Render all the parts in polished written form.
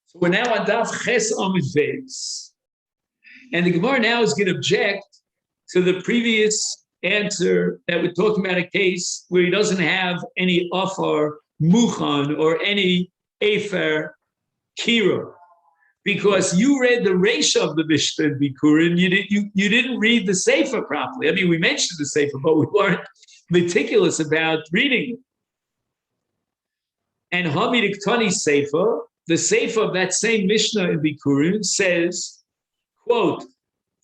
So we're now on Daf Ches Amud Beis. And the Gemara now is going to object to the previous answer that we're talking about a case where he doesn't have any offer muchan or any efer kira. Because you read the Reisha of the Mishnah in Bikurim, you didn't read the Sefer properly. I mean, we mentioned the Sefer, but we weren't meticulous about reading it. And Hamid Iktani Sefer, the Sefer of that same Mishnah in Bikurim says, quote,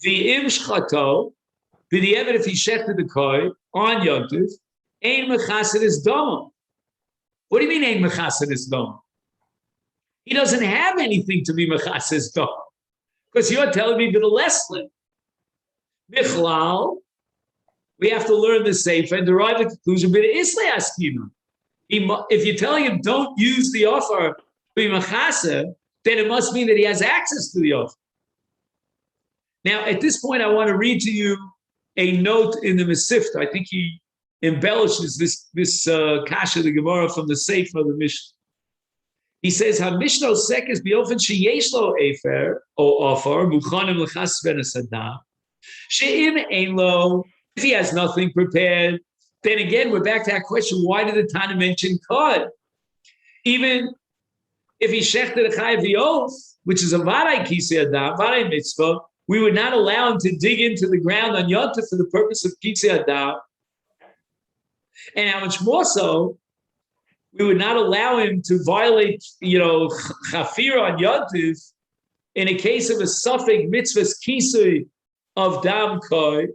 the im shchato, the ever if he shechted the koi on Yontif, ein mechasid is dom. What do you mean ein mechasid is dom? He doesn't have anything to be mechasid is dom. Because you're telling me the lesson. Michlal, we have to learn the Sefer and derive the conclusion, but islay askinu. If you're telling him don't use the offer to be mechasid, then it must mean that he has access to the offer. Now, at this point, I want to read to you a note in the Masechet. I think he embellishes this kasha, the Gemara from the Sefer of the Mishnah. He says, "Ha Mishnah sekes biofen sheyesh lo efer o offer muchanim lechas ben asadam she'im ein lo." If he has nothing prepared, then again we're back to that question: why did the Tana mention kod? Even if he shechted a chayav v'of, which is a varay kisei adam, varay mitzvah, we would not allow him to dig into the ground on Yontif for the purpose of kisei adam. And how much more so, we would not allow him to violate, chafir on Yontif in a case of a suffix mitzvahs kisei of dam koi.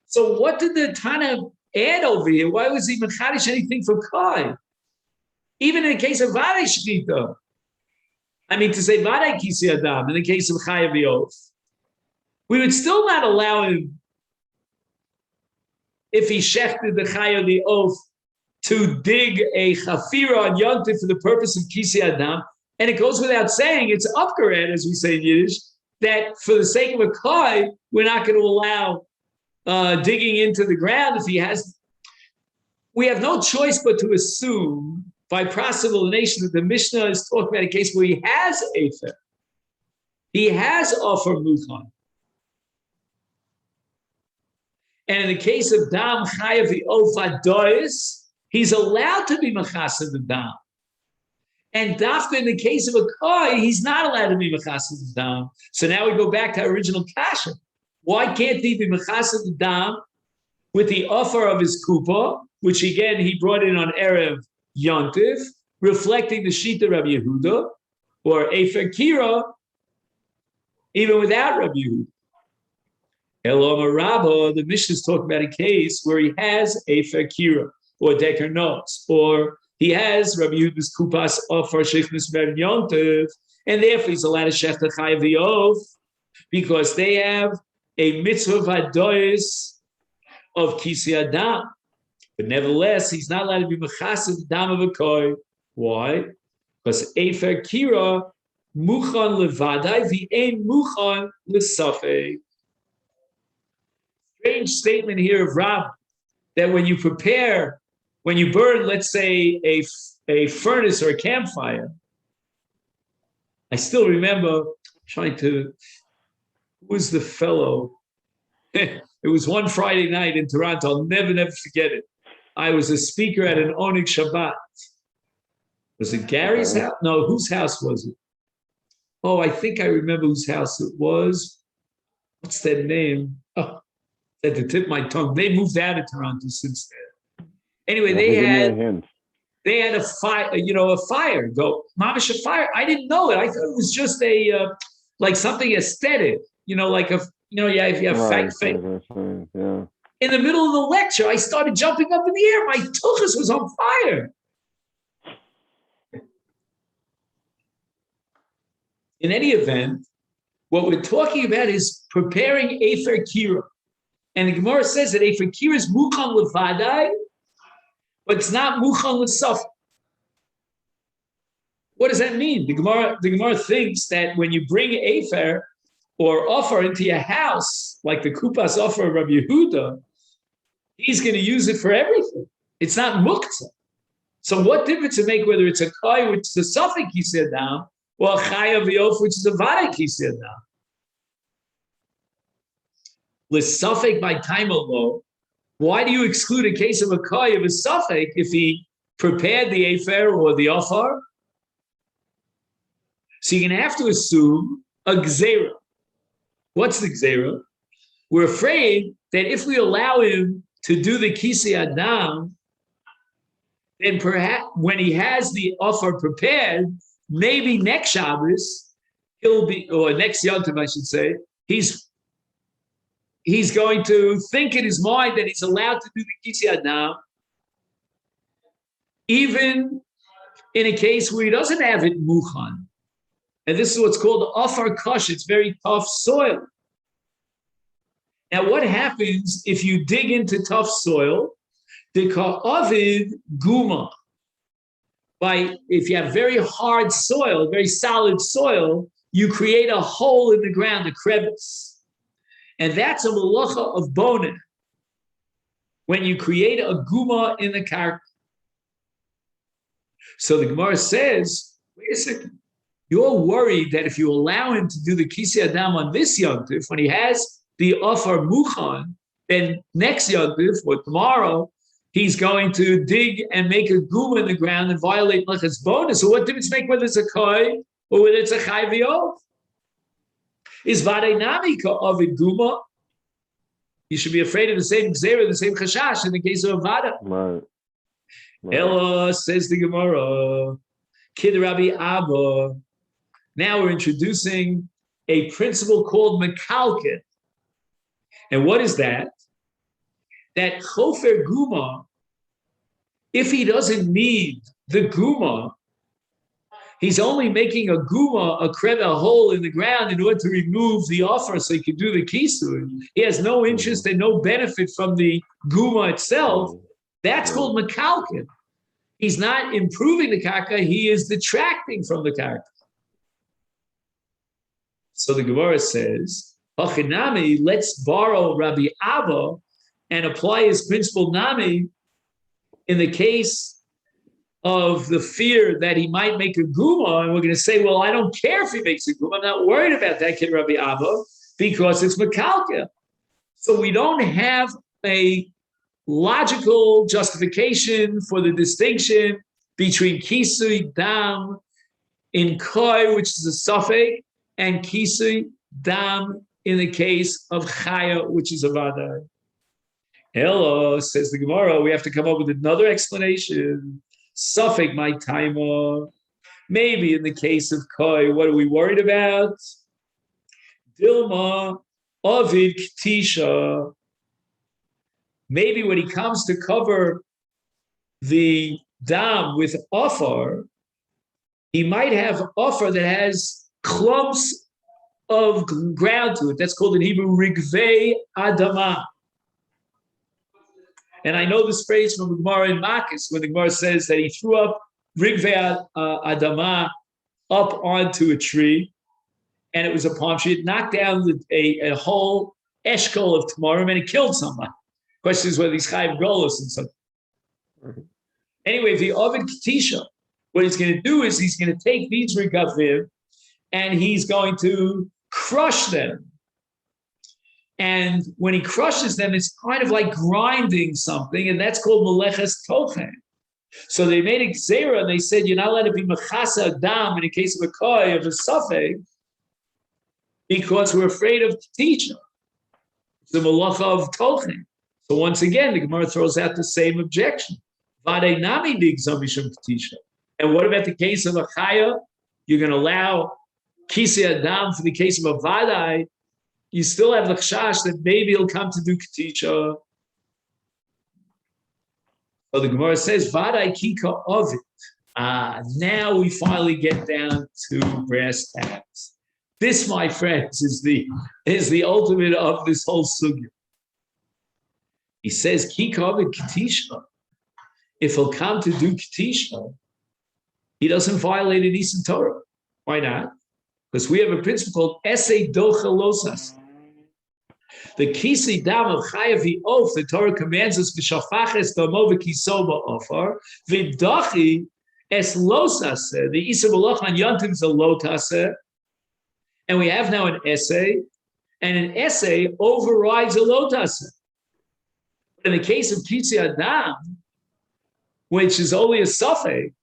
So what did the Tana add over here? Why was he mechadish anything for koi? Even in the case of varay shchita, I mean to say varay kisei adam in the case of chayav v'of, we would still not allow him, if he shechted the chayav v'of, to dig a chafira on Yontif for the purpose of kisei adam. And it goes without saying, it's upgared, as we say in Yiddish, that for the sake of a koi, we're not going to allow digging into the ground if he has. We have no choice but to assume by proselytization that the Mishnah is talking about a case where he has efer. He has offer muchan. And in the case of dam chayav v'of adois, he's allowed to be mechasid the dam. And dafka in the case of a koi, he's not allowed to be mechasid the dam. So now we go back to our original kasha. Why can't he be mechasid the dam with the offer of his kupa, which again he brought in on Erev Yontif, reflecting the Shita Rabbi Yehuda, or Efer Kira, even without Rabbi Yehuda? Eloma Rabba, the Mishnah is talking about a case where he has Efer Kira, or Deker Notes, or he has Rabbi Yehuda's Kupas offer Shechnis Rabbi Yontif, and therefore he's allowed to Shech the Chayav V'of, because they have a mitzvah vadois of kisei adam. But nevertheless, he's not allowed to be mechasid the dam of a koi. Why? Because efer kira muchan levadai v'ein muchan l'safek. Strange statement here of Rab, that when you burn, let's say, a furnace or a campfire, I still remember trying to, who was the fellow? It was one Friday night in Toronto. I'll never forget it. I was a speaker at an Onik Shabbat. Was it Gary's house? No, whose house was it? Oh, I think I remember whose house it was. What's that name? Oh, at the tip of my tongue. They moved out of Toronto since then. Anyway, they had a fire, a fire. Go, mamash, a fire. I didn't know it. I thought it was just like something aesthetic. Like if you have fake. Yeah. In the middle of the lecture, I started jumping up in the air. My tuchus was on fire. In any event, what we're talking about is preparing Efer Kira. And the Gemara says that Efer Kira is Muchan Levadai, but it's not Muchan L'Saf. What does that mean? The Gemara thinks that when you bring Efer or offer into your house, like the Kupas offer of Rabbi Yehuda, he's going to use it for everything. It's not muktzah. So what difference does it make whether it's a kai, which is a suffix he said down, Well, Chaya V'Of, which is a Vada Kisei Adam. L'Safek by time alone. Why do you exclude a case of a Koy of a Safek if he prepared the Afer or the Ofar? So you're going to have to assume a Gzera. What's the Gzera? We're afraid that if we allow him to do the Kisei Adam, then perhaps when he has the Ofar prepared, maybe next Shabbos, he'll be, or next Yom Tov, I should say, he's going to think in his mind that he's allowed to do the Kisei Adam, even in a case where he doesn't have it Muchan. And this is what's called Afar Kosh. It's very tough soil. Now, what happens if you dig into tough soil? The Ka'avid Guma. If you have very hard soil, very solid soil, you create a hole in the ground, a crevice. And that's a malacha of boneh. When you create a guma in the karka. So the Gemara says, wait a second. You're worried that if you allow him to do the Kisei Adam on this Yom Tov, when he has the Ofar Muchan, then next Yom Tov, or tomorrow, he's going to dig and make a guma in the ground and violate Lechas bonus. So what difference make whether it's a Koi or whether it's a Chai V'Ov? Is Vadei Nami Ka'avid Guma? You should be afraid of the same Gzera, the same Chashash in the case of a Vada. Right. Ella, says the Gemara, Kid Rabbi Abba. Now we're introducing a principle called Mekalket. And what is that? That Chofer Guma, if he doesn't need the Guma, he's only making a Guma, a hole in the ground in order to remove the offer so he can do the Kisui. He has no interest and no benefit from the Guma itself. That's called Mekalket. He's not improving the Karka, he is detracting from the Karka. So the Gemara says, Hachinami, let's borrow Rabbi Abba and apply his principle Nami in the case of the fear that he might make a Guma. And we're going to say, well, I don't care if he makes a Guma. I'm not worried about that, kid Rabbi Abba, because it's Mekalka. So we don't have a logical justification for the distinction between Kisui Dam in Koi, which is a Safek, and Kisui Dam in the case of Chaya, which is a Vadai. Hello, says the Gemara, we have to come up with another explanation. Safek my timer. Maybe in the case of Koi, what are we worried about? Dilma, Ovid Ktisha. Maybe when he comes to cover the dam with offer, he might have offer that has clumps of ground to it. That's called in Hebrew Rigvei Adama. And I know this phrase from the Gemara in Makis, when the Gemara says that he threw up Rigvei Adama up onto a tree, and it was a palm tree. It knocked down a whole eshkol of tamarim, and it killed somebody. Question is whether he's chayiv golos and something. Mm-hmm. Anyway, the Ovid Ketisha, what he's going to do is he's going to take these rigavim and he's going to crush them. And when he crushes them, it's kind of like grinding something, and that's called meleches tochen. So they made a gzera, and they said, you're not allowed to be mechasa adam in the case of a koi, of a safek, because we're afraid of Ketisha. It's the malacha of tochen. So once again, the Gemara throws out the same objection. Vadei nami b'gzam mishum Ketisha. And what about the case of a chaya? You're going to allow kisei adam for the case of a vadai. You still have the chash that maybe he'll come to do Ketisha. So the Gemara says, vadai kika ovid. Now we finally get down to brass tacks. This, my friends, is the ultimate of this whole sugya. He says, Kika ovid Ketisha. If he'll come to do Ketisha, he doesn't violate an Eastern Torah. Why not? Because we have a principle called Esei Docha Losas. The Kisi Dam of Chayav Oath, the Torah commands us, V'shafaches Damo V'kiso Ba'ofar, V'dachi, Es losase, the Isa Malach on Yantiv is a lotase, and we have now an essay, and an essay overrides a lotase. In the case of Kitzi Adam, which is only a suffix,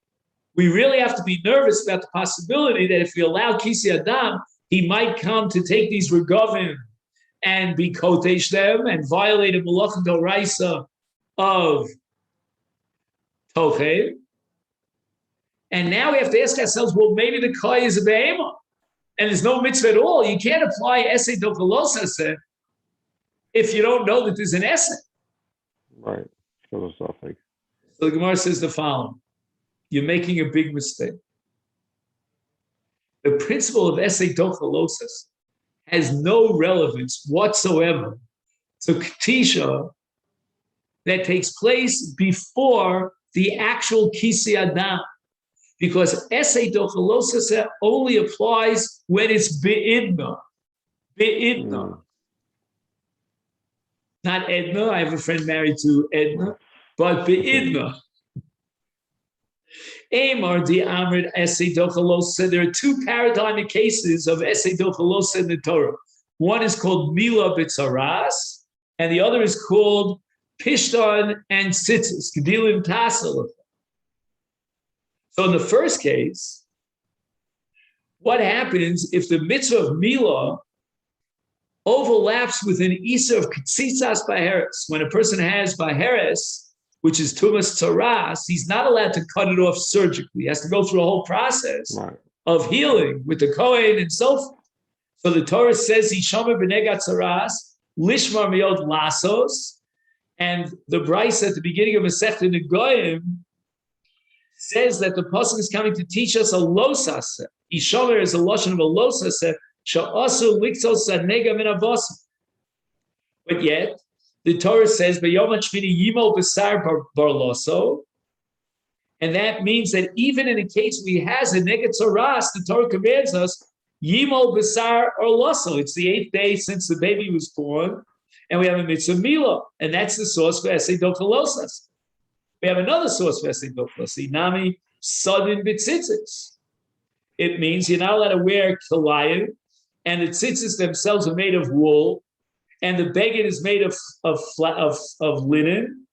we really have to be nervous about the possibility that if we allow Kitzi Adam, he might come to take these regavim and be kotesh them and violate a malach d'oraisa of tochev. And now we have to ask ourselves, well, maybe the koy is a be'ema, and there's no mitzvah at all. You can't apply essay dokalosase if you don't know that there's an essay. Right. Philosophic. So the Gemara says the following: you're making a big mistake. The principle of essay dokalosas has no relevance whatsoever to Ketisha that takes place before the actual Kisi Adam, because essay dochalosas only applies when it's be'idna. Be'idna. Not Edna. I have a friend married to Edna, but be'idna. Amar di Amrid essay dochalosa. There are two paradigmic cases of essay dochalosa in the Torah. One is called Mila B'Tzaras, and the other is called Pishtan and Tzitzis, Gedilim Tassel. So in the first case, what happens if the mitzvah of Mila overlaps with an Isa of Ketzitzas Baheres? When a person has Baheres, which is Tumas Tzaras, he's not allowed to cut it off surgically. He has to go through a whole process of healing with the Kohen and so forth. So the Torah says, Yishomer b'negat Tzaras, Lishmar Miyot Lasos, and the Bryce at the beginning of Masechet Negoyim says that the pasuk is coming to teach us a losase. Yishomer is a lashon of a losase, sha'asu liktos nega min avos. But yet, the Torah says, "B'yom hashmini yimo b'sar barloso," and that means that even in a case we has a nega tzaras, the Torah commands us yimo b'sar orloso. It's the 8th day since the baby was born, and we have a mitzvah milah, and that's the source for essay dokalosas. We have another source for essay dokalosas, nami sudden b'tzitzis. It means you're not allowed to wear kilayim, and the tzitzis themselves are made of wool, and the beged is made of linen,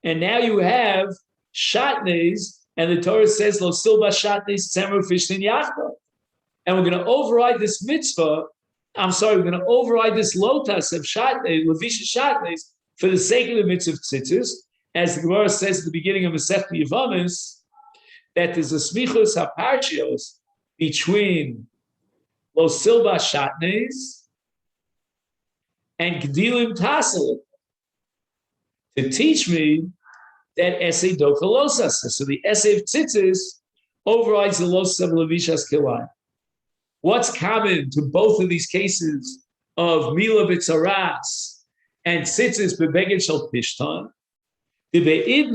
and now you have shatnez, and the Torah says lo silba shatnez tzemer fishtin yachba, and we're going to override this mitzvah. We're going to override this lotas of shatnez, levisha shatnez, for the sake of the mitzvah tzitzis, as the Gemara says at the beginning of Masechet Yevamos, that there's a smichus haparchios between lo silba shatnez and Gedilim Tassel to teach me that essay dokalosas. So the essay of tzitzis overrides the los of levishas kilai. What's common to both of these cases of Mila B'Tzaras and tzitzis bebeged shel pishtan? The very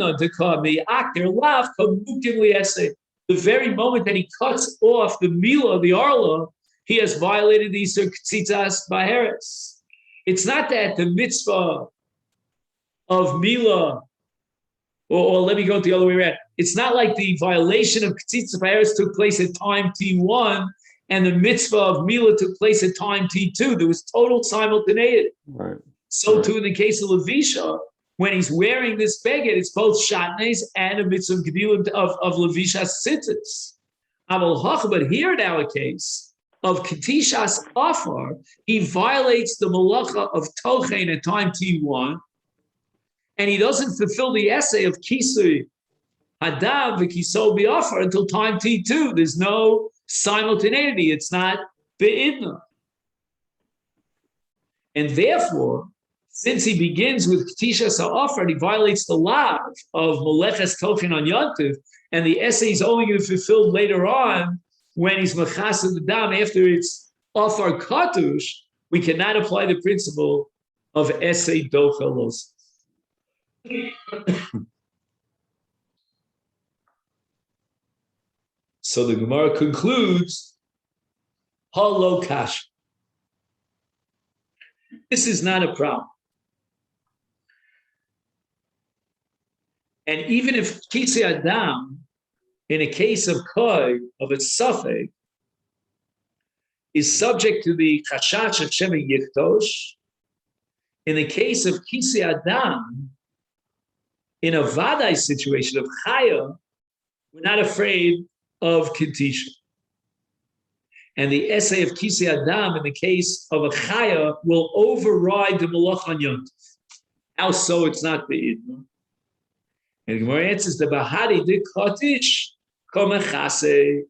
moment that he cuts off the Mila, the Arla, he has violated the Yisur Ketzitzas Baheres. It's not that the mitzvah of Mila, or let me go the other way around. It's not like the violation of Ketzitzas Baheres took place at time T1 and the mitzvah of Mila took place at time T2. There was total simultaneity. Right. So too in the case of Levisha, when he's wearing this beged, it's both shatnez and a mitzvah of Levishas tzitzis. But here in our case, of Ketishas Afar, he violates the malacha of Tochen at time T1, and he doesn't fulfill the essay of Kisui Hadam v'Kiso B'Afar until time T2. There's no simultaneity. It's not Be'idna. And therefore, since he begins with Ketishas Afar, he violates the law of Meleches Tochen on Yontiv, and the essay is only going to be fulfilled later on when he's mechased the dam after it's afar katush. We cannot apply the principle of essay dochalos. So the Gemara concludes, Halo kash. This is not a problem. And even if Kitzi Adam in a case of koi, of its suffix, is subject to the chashash of Shemi Yichtosh. In the case of Kisi Adam, in a Vadai situation of Chaya, we're not afraid of Ketisha. And the essay of Kisi Adam, in the case of a Chaya, will override the Malach on Yontif. How so? It's not the Idna. And the Gemara answers the Bahari de Kotish Komechase.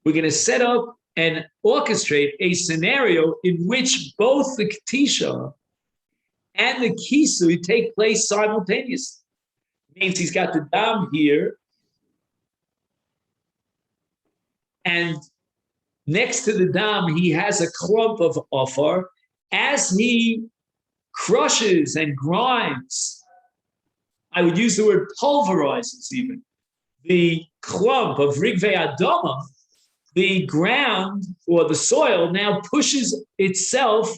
We're going to set up and orchestrate a scenario in which both the Ketisha and the Kisui take place simultaneously. It means he's got the Dam here, and next to the Dam, he has a clump of Ofar. As he crushes and grinds, I would use the word pulverizes even, the clump of Rigvei Adama, the ground or the soil now pushes itself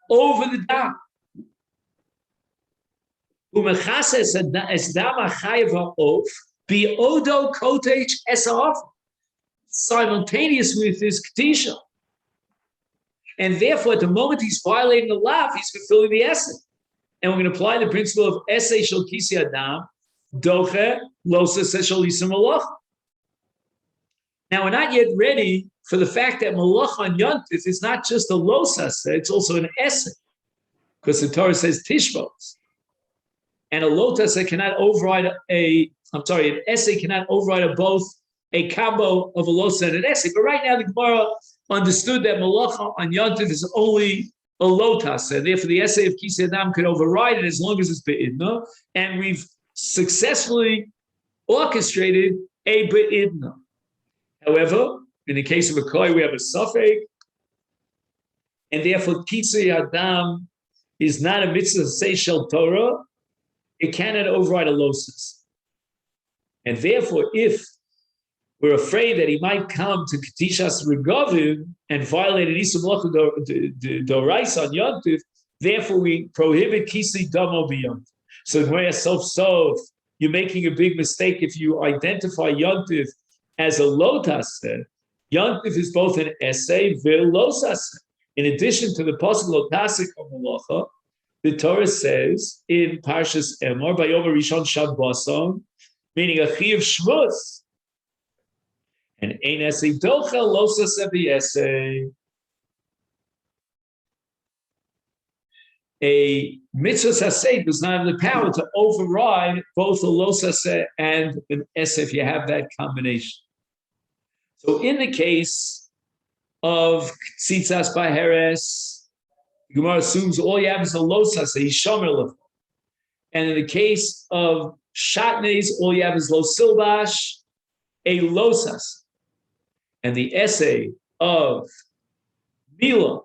over the Dam. Simultaneous with his Ketisha. And therefore, at the moment he's violating the law, he's fulfilling the essay. And we're going to apply the principle of essay shel kisi adam, doche losa shel isam malach. Now, we're not yet ready for the fact that malach on yontif is not just a losa, it's also an essay. Because the Torah says tishbos. And a lotus cannot override an essay cannot override both a combo of a losa and an essay. But right now, the Gemara understood that malacha on yontif is only a lotus, and therefore the essay of Kisi Adam could override it as long as it's be'idna. And we've successfully orchestrated a be'idna. However, in the case of a koi, we have a suffix, and therefore Kisi Adam is not a mitzvah say shel Torah. It cannot override a losis. And therefore, if we're afraid that he might come to Ketishas Regovim and violate an Isam Locha Doraisa on Yontif, therefore we prohibit Kisi Damo b'Yontif. So Sof, you're making a big mistake if you identify Yontif as a Lotas. Yontif is both an essay, vil Losas. In addition to the possible Lotasik of Malacha, the Torah says in Parshas Emor, by Yom Rishon Shabboson, meaning a Chiv Shmuz, and ein essay docha losa sevi essay. A mitzvah saseh does not have the power to override both a losa and an essay if you have that combination. So in the case of tzitzas baheres, Gemara assumes all you have is a losas, a shomer level. And in the case of shatnes, all you have is lo silbash, a losas. And the essay of Mila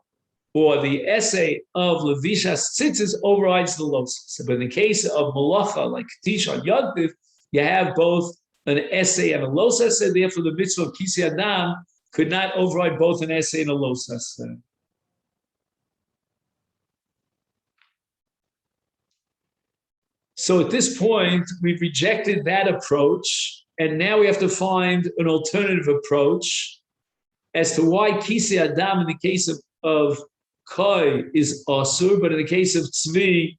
or the essay of Levishas Tzitzis overrides the losas. But in the case of Malacha, like Ketisha on Yontif, you have both an essay and a losas, and therefore the mitzvah of Kisi Adam could not override both an essay and a losas. So at this point, we've rejected that approach, and now we have to find an alternative approach as to why Kisi Adam in the case of Koi is Asur, but in the case of Tzvi,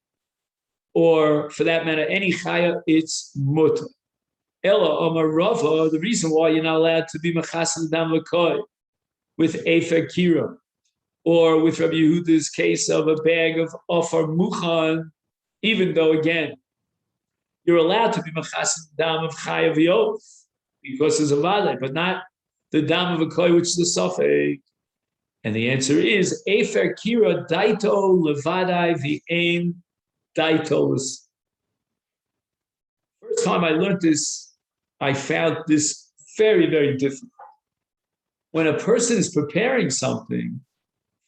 or for that matter, any Chaya, it's Mutter. Ella Amar Rava, the reason why you're not allowed to be Mechased Adam Koi with Efer Kira, or with Rabbi Yehuda's case of a bag of Ofar Muchan, even though, again, you're allowed to be Mechased Dam of Chaya V'Yof, because there's a Vadai, but not the Dam of a Koi, which is the Safek. And the answer is, Efer Kira Daito Levadai V'Ein Daito. First time I learned this, I found this very, very difficult. When a person is preparing something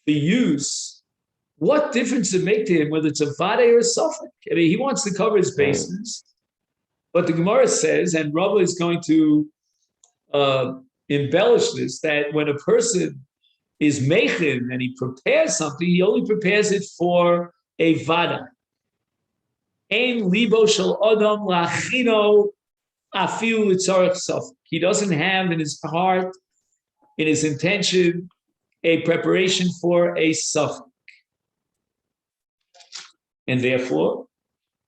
for use, what difference does it make to him whether it's a Vadai or a Safek? I mean, he wants to cover his bases. But the Gemara says, and Rabbi is going to embellish this, that when a person is mechin and he prepares something, he only prepares it for a vada. Ein libo shel adam lachino Afilu tzarech safek. He doesn't have in his heart, in his intention, a preparation for a safek. And therefore,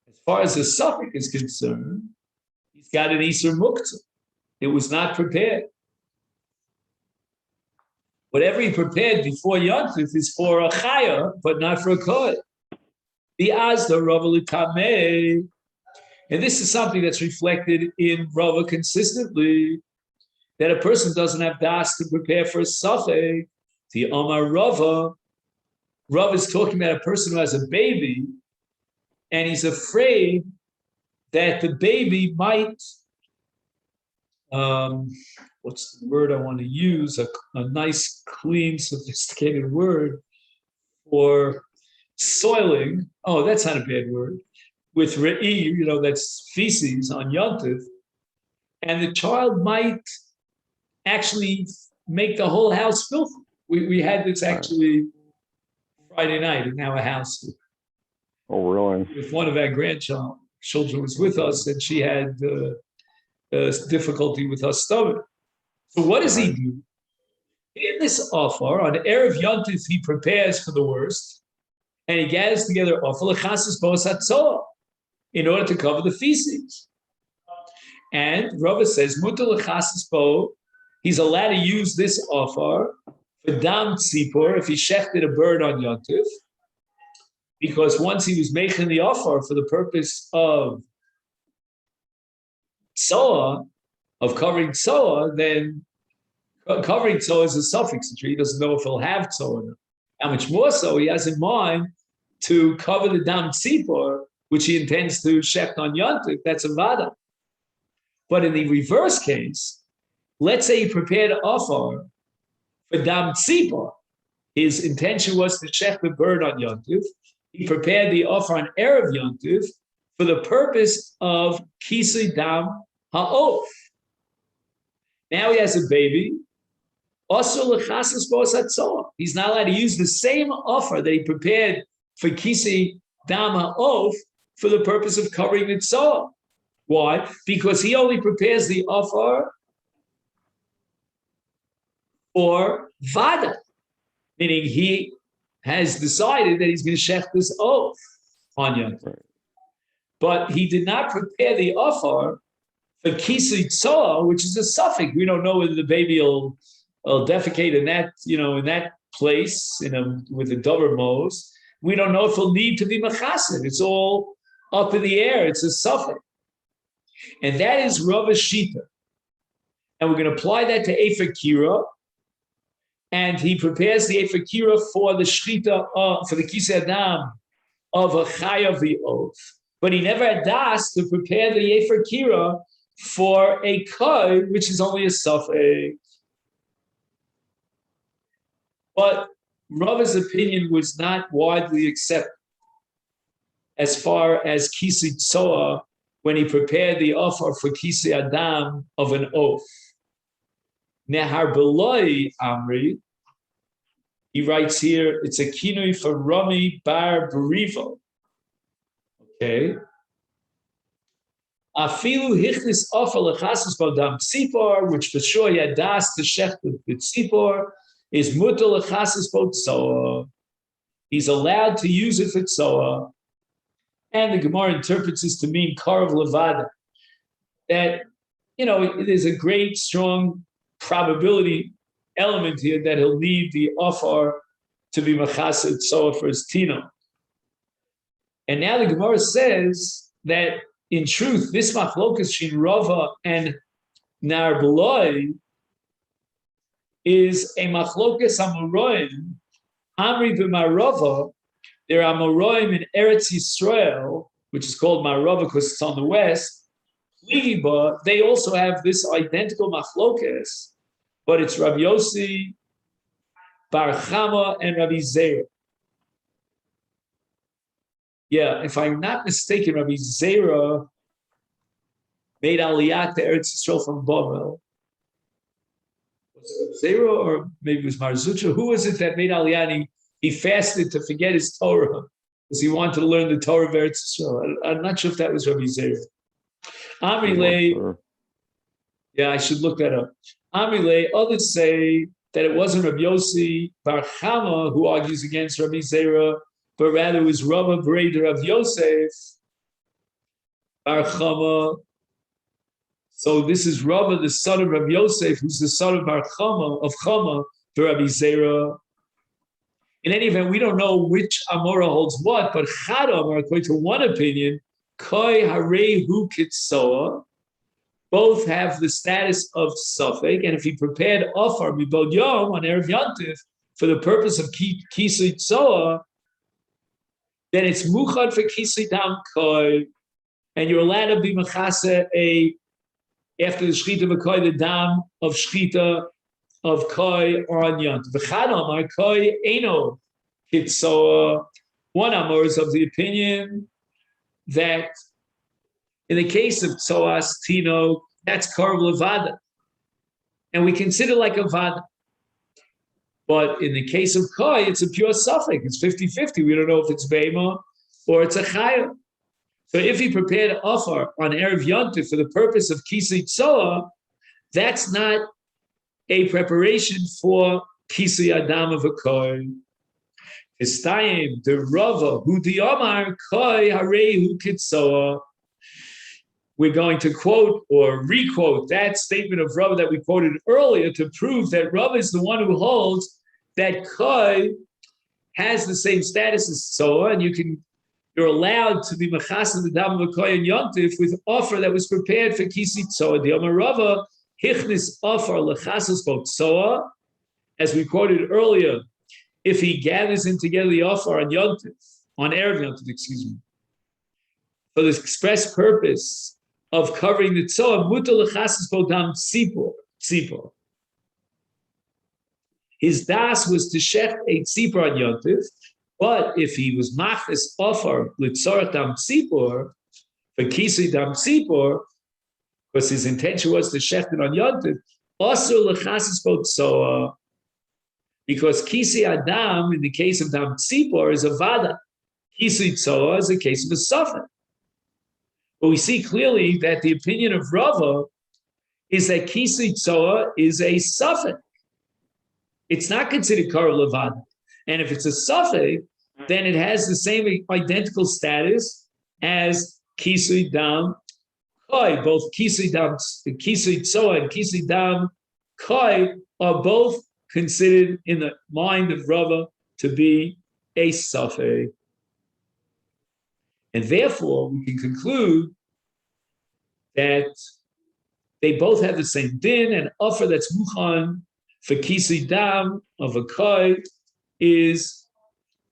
as far as the safek is concerned, he's got an Isur Muktzah. It was not prepared. Whatever he prepared before Yontif is for a chaya, but not for a kohen. The Azda Rava L'Kameh. And this is something that's reflected in Rava consistently, that a person doesn't have das to prepare for a safek. The Omar Rava is talking about a person who has a baby, and he's afraid that the baby might, what's the word I want to use? A nice, clean, sophisticated word for soiling. Oh, that's not a bad word. With re'i, that's feces on Yontif, and the child might actually make the whole house filthy. We had this actually Friday night in our house. Oh, really? With one of our grandchildren was with us, and she had difficulty with her stomach. So what does he do? In this offer, on Erev Yontif, he prepares for the worst, and he gathers together offer l'chasis bos hatzoah, in order to cover the feces. And Rava says, mutar l'chasis bo, he's allowed to use this offer for dam tzipor, if he shechted a bird on Yontif, because once he was making the offer for the purpose of tzoah, of covering tzoah, then covering tzoah is a suffix. He doesn't know if he'll have tzoah. How much more so he has in mind to cover the dam tzipor, which he intends to shecht on Yontif. That's a vada. But in the reverse case, let's say he prepared an offer for dam tzipor. His intention was to shecht the bird on Yontif. He prepared the offer on Erev Yontif for the purpose of kisui dam ha'of. Now he has a baby. Also, he's not allowed to use the same offer that he prepared for kisui dam ha'of for the purpose of covering the tzoah. Why? Because he only prepares the offer for vada, meaning he has decided that he's going to shech this oath on Yontif. Right. But he did not prepare the offer for kisui tzoah, which is a suffix. We don't know whether the baby will defecate in that, in that place, with a dover mose. We don't know if he'll need to be machassid. It's all up in the air. It's a suffix. And that is Rava's Shita. And we're going to apply that to Efer Kira. And he prepares the Efer Kira for the Shchita, for the Kisei Adam of a Chayav the oath. But he never had das to prepare the Efer Kira for a Koi, which is only a suffix. But Rava's opinion was not widely accepted as far as Kisei Tzoah, when he prepared the offer for Kisei Adam of an oath. Nehar Beloi Amri, he writes here, it's a kinui for Rami Bar Berivo. Okay. Afilu hichnis offer lechasis bodam tzipor, which for sure he had das to shech the tzipor, is mutar lechasis bod tzoah. He's allowed to use it for tzoah. And the Gemara interprets this to mean Karav Levada, that, there's a great, strong probability element here that he'll need the offer to be Machased Tzoah for his Tino. And now the Gemara says that, in truth, this Machlokas Shin Rava and Nar Beloi is a Machlokas Amoroim, Amri v'Marava. There are Moroim in Eretz Yisrael, which is called Marava because it's on the west. Ligiba, they also have this identical machlokes, but it's Rabbi Yossi, Bar Chama, and Rabbi Zera. Yeah, if I'm not mistaken, Rabbi Zera made Aliyah to Eretz Yisrael from Bavel. Was it Zera or maybe it was Marzucha? Who was it that made Aliyah and he fasted to forget his Torah because he wanted to learn the Torah of Eretz Yisrael? I'm not sure if that was Rabbi Zera. Amri Yeah, I should look that up. Amile, others say that it wasn't Rabbi Yossi Bar Chama who argues against Rabbi Zera, but rather it was Rava Breder of Yosef Bar Chama. So this is Rava, the son of Rabbi Yosef, who's the son of Bar Chama, of Chama, to Rabbi Zera. In any event, we don't know which Amora holds what, but Chad Amor, according to one opinion, Koi Harei Hu Kitsoa, both have the status of Suffolk, and if he prepared Ofar Mibod Yom on Erev Yantif for the purpose of Kisui Tsoa, then it's Muchad for Kisui Dam Koi, and you're allowed to be Mechase after the Shchita V'Koi, the Dam of Shchita of Koi on Yantif. V'chad Amar Koi Eno Kitsoa. One Amor is of the opinion that in the case of Tsoas Tino, that's Karv Levada. And we consider like a Vada. But in the case of Koi, it's a pure suffix. It's 50-50. We don't know if it's Beima or it's a Chaya. So if he prepared Ofar on Erev Yontif for the purpose of Kisui Tsoa, that's not a preparation for Kisui Adam of a Koi. Istayim, the Rava, who the Omar, Koi Harei Hu Kitsoa. We're going to quote or re-quote that statement of Rava that we quoted earlier to prove that Rava is the one who holds that Koi has the same status as Tsoa, and you're allowed to be Mechasa the Dam of Koi and Yontif with offer that was prepared for Kisi Tsoa. The Omar Rava, Hichnis offer Lechasas Bo Tsoa, as we quoted earlier, if he gathers in together the offer on Yontif, on Erev Yontif, for the express purpose of covering the Tzoah, Mutal Lechasas Bo Dam Tzipor. His das was to shech a tzipor on Yontif, but if he was machas offer litzorach dam tzipor, for kisui dam tzipor, because his intention was to shech it on Yontif, also lechasas bo tzoa, because kisui adam in the case of dam tzipor is a vada, kisui tzoa is a case of a suffix. But we see clearly that the opinion of Rava is that kisui tzoa is a suffix. It's not considered Kara Levada. And if it's a suffix, then it has the same identical status as Kisui Dam Koi. Both Kisui Tzoa and Kisui Dam Koi are both considered in the mind of Rava to be a suffix. And therefore, we can conclude that they both have the same din, and offer that's Muchan for Kisui Dam of a Koi is,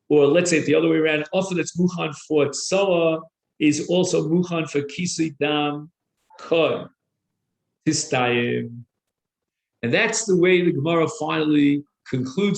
or let's say it the other way around, offer that's Muchan for Tsoa is also Muchan for Kisui Dam Koi. Tistayim. And that's the way the Gemara finally concludes